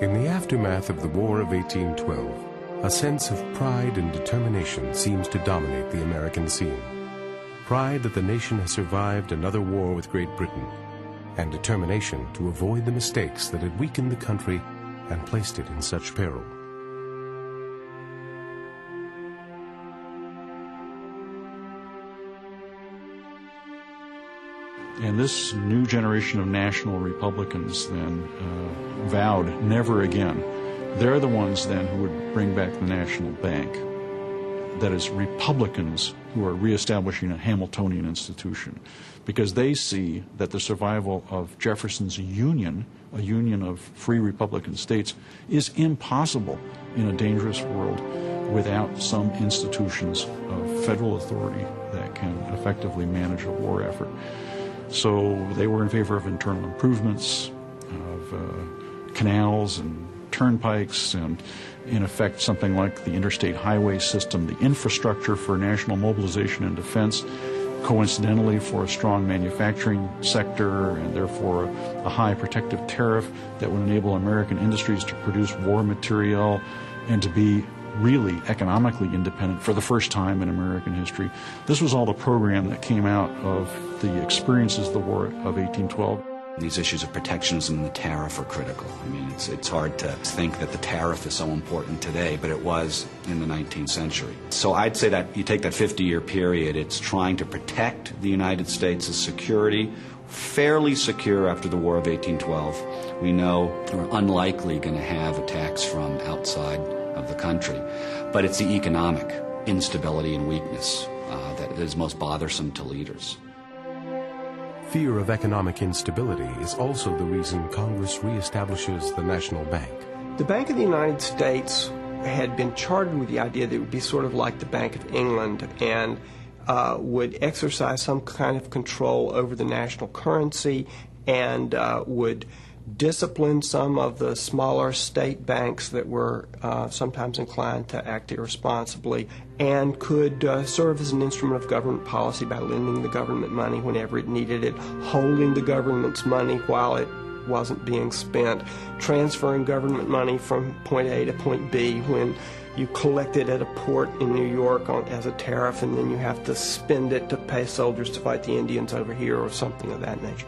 In the aftermath of the War of 1812, a sense of pride and determination seems to dominate the American scene. Pride that the nation has survived another war with Great Britain, and determination to avoid the mistakes that had weakened the country and placed it in such peril. And this new generation of national Republicans then vowed never again. They're the ones then who would bring back the national bank. That is, Republicans who are reestablishing a Hamiltonian institution, because they see that the survival of Jefferson's union, a union of free Republican states, is impossible in a dangerous world without some institutions of federal authority that can effectively manage a war effort. So they were in favor of internal improvements, of canals and turnpikes, and in effect something like the interstate highway system, the infrastructure for national mobilization and defense, coincidentally for a strong manufacturing sector and therefore a high protective tariff that would enable American industries to produce war material and to be really economically independent for the first time in American history. This was all the program that came out of the experiences of the War of 1812. These issues of protectionism and the tariff are critical. I mean, it's hard to think that the tariff is so important today, but it was in the 19th century. So I'd say that you take that 50-year period, it's trying to protect the United States' security, fairly secure after the War of 1812. We know we're unlikely going to have attacks from outside of the country, but it's the economic instability and weakness that is most bothersome to leaders. Fear of economic instability is also the reason Congress reestablishes the national bank. The Bank of the United States had been chartered with the idea that it would be sort of like the Bank of England and would exercise some kind of control over the national currency and would discipline some of the smaller state banks that were sometimes inclined to act irresponsibly, and could serve as an instrument of government policy by lending the government money whenever it needed it, holding the government's money while it wasn't being spent, transferring government money from point A to point B when you collect it at a port in New York as a tariff and then you have to spend it to pay soldiers to fight the Indians over here or something of that nature.